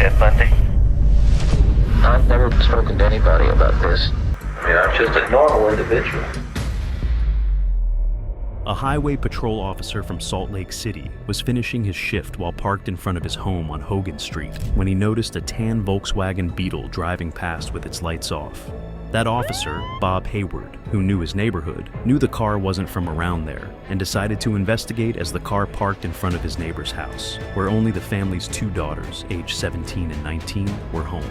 Ted Bundy? I've never spoken to anybody about this. I'm just a normal individual. A highway patrol officer from Salt Lake City was finishing his shift while parked in front of his home on Hogan Street when he noticed a tan Volkswagen Beetle driving past with its lights off. That officer, Bob Hayward, who knew his neighborhood, knew the car wasn't from around there and decided to investigate as the car parked in front of his neighbor's house, where only the family's two daughters, aged 17 and 19, were home.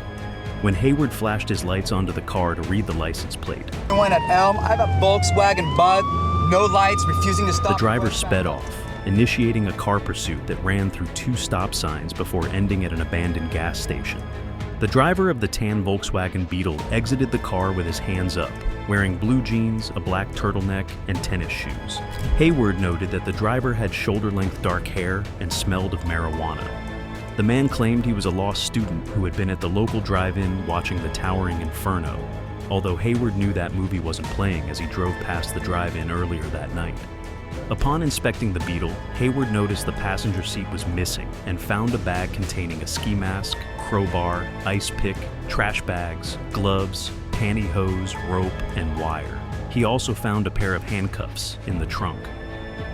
When Hayward flashed his lights onto the car to read the license plate, One at Elm, I have a Volkswagen Bug, no lights, refusing to stop. the driver sped off, initiating a car pursuit that ran through two stop signs before ending at an abandoned gas station. The driver of the tan Volkswagen Beetle exited the car with his hands up, wearing blue jeans, a black turtleneck, and tennis shoes. Hayward noted that the driver had shoulder-length dark hair and smelled of marijuana. The man claimed he was a lost student who had been at the local drive-in watching The Towering Inferno, although Hayward knew that movie wasn't playing as he drove past the drive-in earlier that night. Upon inspecting the Beetle, Hayward noticed the passenger seat was missing and found a bag containing a ski mask, crowbar, ice pick, trash bags, gloves, pantyhose, rope, and wire. He also found a pair of handcuffs in the trunk.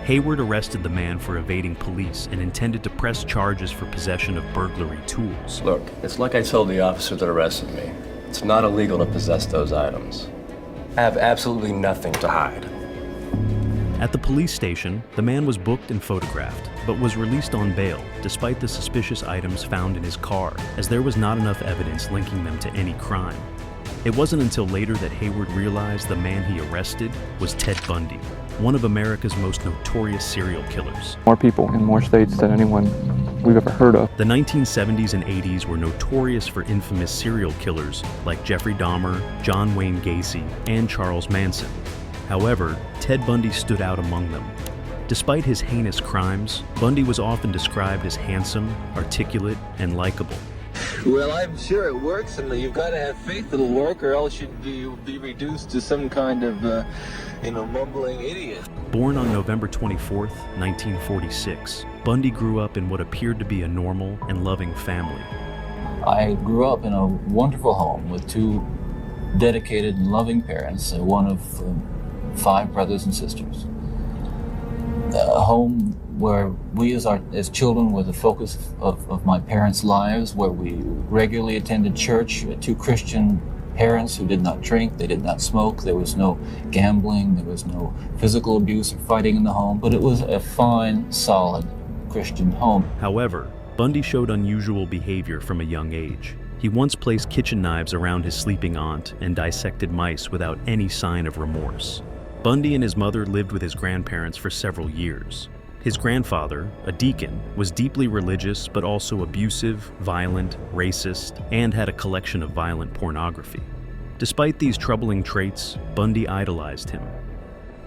Hayward arrested the man for evading police and intended to press charges for possession of burglary tools. Look, it's like I told the officer that arrested me. It's not illegal to possess those items. I have absolutely nothing to hide. At the police station, the man was booked and photographed, but was released on bail despite the suspicious items found in his car, as there was not enough evidence linking them to any crime. It wasn't until later that Hayward realized the man he arrested was Ted Bundy, one of America's most notorious serial killers. More people in more states than anyone we've ever heard of. The 1970s and 80s were notorious for infamous serial killers like Jeffrey Dahmer, John Wayne Gacy, and Charles Manson. However, Ted Bundy stood out among them. Despite his heinous crimes, Bundy was often described as handsome, articulate, and likable. Well, I'm sure it works, and you've got to have faith it'll work, or else you'd be reduced to some kind of, mumbling idiot. Born on November 24th, 1946, Bundy grew up in what appeared to be a normal and loving family. I grew up in a wonderful home with two dedicated and loving parents, one of 5 brothers and sisters. A home where we as children were the focus of my parents' lives, where we regularly attended church, 2 Christian parents who did not drink, they did not smoke, there was no gambling, there was no physical abuse or fighting in the home, but it was a fine, solid Christian home. However, Bundy showed unusual behavior from a young age. He once placed kitchen knives around his sleeping aunt and dissected mice without any sign of remorse. Bundy and his mother lived with his grandparents for several years. His grandfather, a deacon, was deeply religious but also abusive, violent, racist, and had a collection of violent pornography. Despite these troubling traits, Bundy idolized him.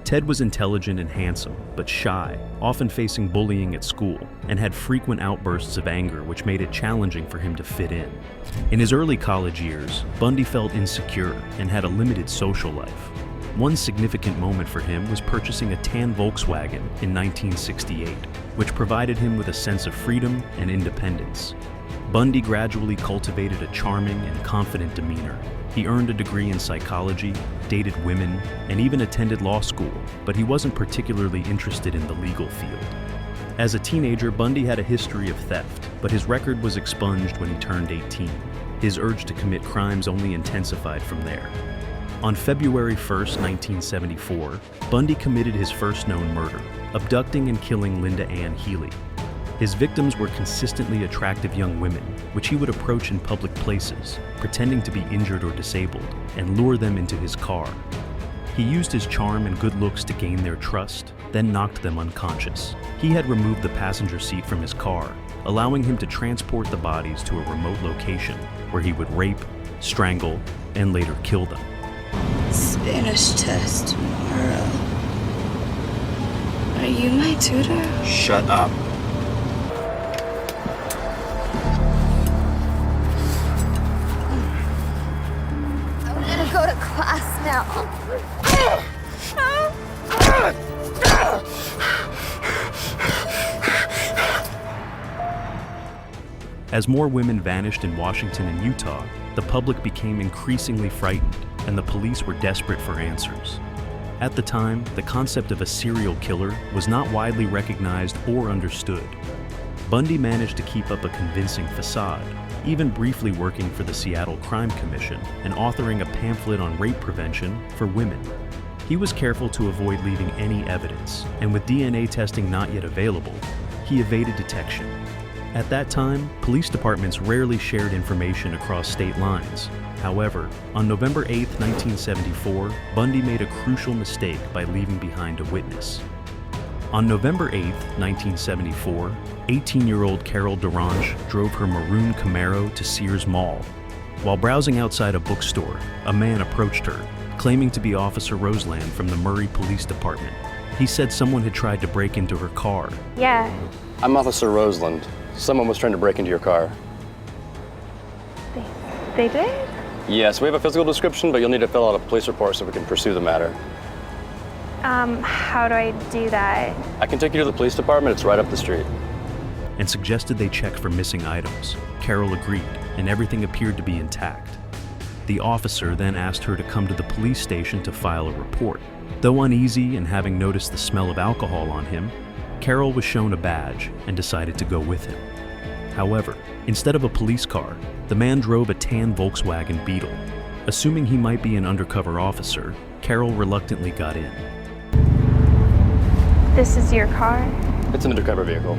Ted was intelligent and handsome, but shy, often facing bullying at school, and had frequent outbursts of anger which made it challenging for him to fit in. In his early college years, Bundy felt insecure and had a limited social life. One significant moment for him was purchasing a tan Volkswagen in 1968, which provided him with a sense of freedom and independence. Bundy gradually cultivated a charming and confident demeanor. He earned a degree in psychology, dated women, and even attended law school, but he wasn't particularly interested in the legal field. As a teenager, Bundy had a history of theft, but his record was expunged when he turned 18. His urge to commit crimes only intensified from there. On February 1st, 1974, Bundy committed his first known murder, abducting and killing Linda Ann Healy. His victims were consistently attractive young women, which he would approach in public places, pretending to be injured or disabled, and lure them into his car. He used his charm and good looks to gain their trust, then knocked them unconscious. He had removed the passenger seat from his car, allowing him to transport the bodies to a remote location where he would rape, strangle, and later kill them. Spanish test tomorrow. Are you my tutor? Shut up. I'm gonna go to class now. As more women vanished in Washington and Utah, the public became increasingly frightened, and the police were desperate for answers. At the time, the concept of a serial killer was not widely recognized or understood. Bundy managed to keep up a convincing facade, even briefly working for the Seattle Crime Commission and authoring a pamphlet on rape prevention for women. He was careful to avoid leaving any evidence, and with DNA testing not yet available, he evaded detection. At that time, police departments rarely shared information across state lines. However, on November 8, 1974, Bundy made a crucial mistake by leaving behind a witness. On November 8, 1974, 18-year-old Carol Durange drove her maroon Camaro to Sears Mall. While browsing outside a bookstore, a man approached her, claiming to be Officer Roseland from the Murray Police Department. He said someone had tried to break into her car. Yeah. I'm Officer Roseland. Someone was trying to break into your car. They did? Yes, we have a physical description, but you'll need to fill out a police report so we can pursue the matter. How do I do that? I can take you to the police department. It's right up the street. And suggested they check for missing items. Carol agreed, and everything appeared to be intact. The officer then asked her to come to the police station to file a report. Though uneasy and having noticed the smell of alcohol on him, Carol was shown a badge and decided to go with him. However, instead of a police car, the man drove a tan Volkswagen Beetle. Assuming he might be an undercover officer, Carol reluctantly got in. This is your car? It's an undercover vehicle.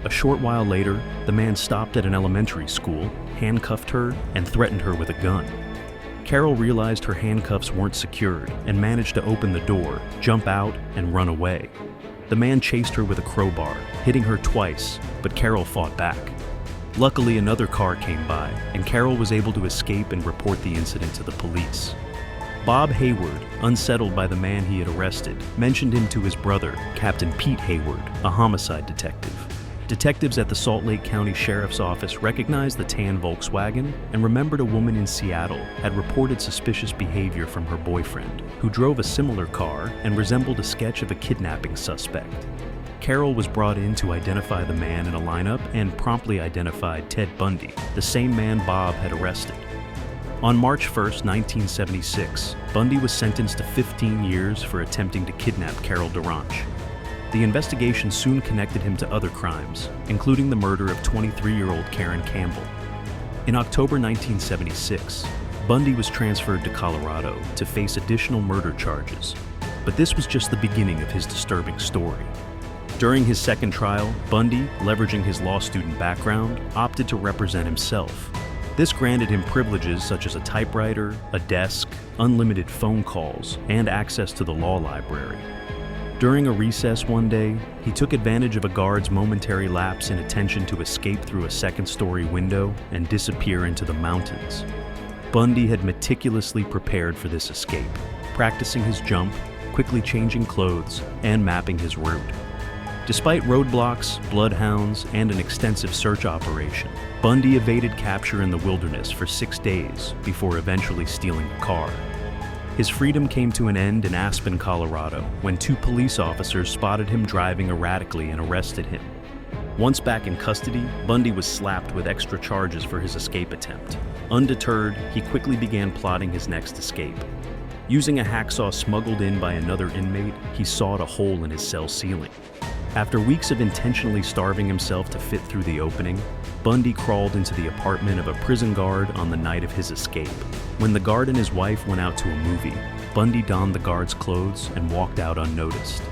A short while later, the man stopped at an elementary school, handcuffed her, and threatened her with a gun. Carol realized her handcuffs weren't secured and managed to open the door, jump out, and run away. The man chased her with a crowbar, hitting her twice, but Carol fought back. Luckily, another car came by, and Carol was able to escape and report the incident to the police. Bob Hayward, unsettled by the man he had arrested, mentioned him to his brother, Captain Pete Hayward, a homicide detective. Detectives at the Salt Lake County Sheriff's Office recognized the tan Volkswagen and remembered a woman in Seattle had reported suspicious behavior from her boyfriend, who drove a similar car and resembled a sketch of a kidnapping suspect. Carol was brought in to identify the man in a lineup and promptly identified Ted Bundy, the same man Bob had arrested. On March 1, 1976, Bundy was sentenced to 15 years for attempting to kidnap Carol Durange. The investigation soon connected him to other crimes, including the murder of 23-year-old Karen Campbell. In October 1976, Bundy was transferred to Colorado to face additional murder charges, but this was just the beginning of his disturbing story. During his second trial, Bundy, leveraging his law student background, opted to represent himself. This granted him privileges such as a typewriter, a desk, unlimited phone calls, and access to the law library. During a recess one day, he took advantage of a guard's momentary lapse in attention to escape through a second-story window and disappear into the mountains. Bundy had meticulously prepared for this escape, practicing his jump, quickly changing clothes, and mapping his route. Despite roadblocks, bloodhounds, and an extensive search operation, Bundy evaded capture in the wilderness for 6 days before eventually stealing a car. His freedom came to an end in Aspen, Colorado, when 2 police officers spotted him driving erratically and arrested him. Once back in custody, Bundy was slapped with extra charges for his escape attempt. Undeterred, he quickly began plotting his next escape. Using a hacksaw smuggled in by another inmate, he sawed a hole in his cell ceiling. After weeks of intentionally starving himself to fit through the opening, Bundy crawled into the apartment of a prison guard on the night of his escape. When the guard and his wife went out to a movie, Bundy donned the guard's clothes and walked out unnoticed.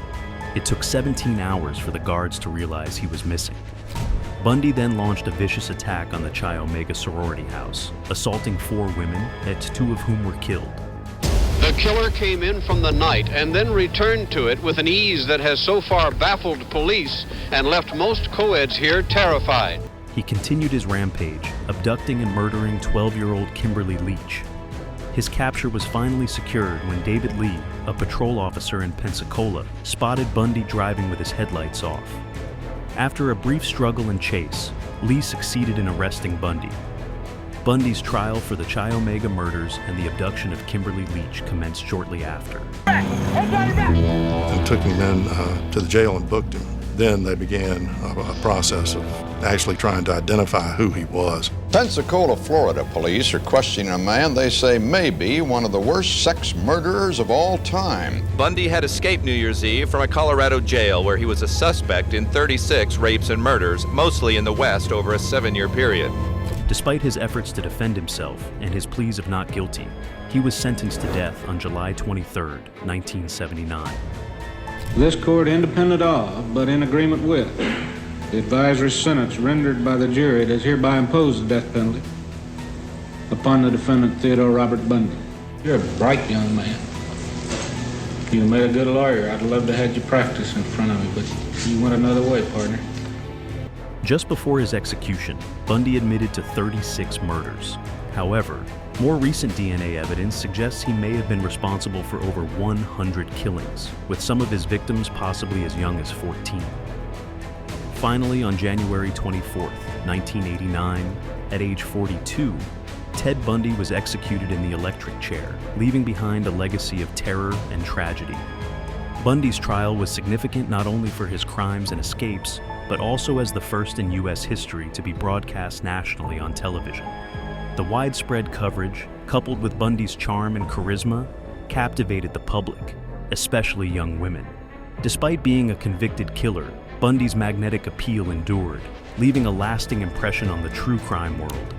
It took 17 hours for the guards to realize he was missing. Bundy then launched a vicious attack on the Chi Omega sorority house, assaulting 4 women, and 2 of whom were killed. The killer came in from the night and then returned to it with an ease that has so far baffled police and left most co-eds here terrified. He continued his rampage, abducting and murdering 12-year-old Kimberly Leach. His capture was finally secured when David Lee, a patrol officer in Pensacola, spotted Bundy driving with his headlights off. After a brief struggle and chase, Lee succeeded in arresting Bundy. Bundy's trial for the Chi Omega murders and the abduction of Kimberly Leach commenced shortly after. And took him then to the jail and booked him. Then they began a process of actually trying to identify who he was. Pensacola, Florida police are questioning a man they say may be one of the worst sex murderers of all time. Bundy had escaped New Year's Eve from a Colorado jail where he was a suspect in 36 rapes and murders, mostly in the West over a 7-year period. Despite his efforts to defend himself and his pleas of not guilty, he was sentenced to death on July 23, 1979. This court, independent of, but in agreement with, the advisory sentence rendered by the jury, does hereby impose the death penalty upon the defendant, Theodore Robert Bundy. You're a bright young man. You made a good lawyer. I'd love to have you practice in front of me, but you went another way, partner. Just before his execution, Bundy admitted to 36 murders. However, more recent DNA evidence suggests he may have been responsible for over 100 killings, with some of his victims possibly as young as 14. Finally, on January 24, 1989, at age 42, Ted Bundy was executed in the electric chair, leaving behind a legacy of terror and tragedy. Bundy's trial was significant not only for his crimes and escapes, but also as the first in U.S. history to be broadcast nationally on television. The widespread coverage, coupled with Bundy's charm and charisma, captivated the public, especially young women. Despite being a convicted killer, Bundy's magnetic appeal endured, leaving a lasting impression on the true crime world.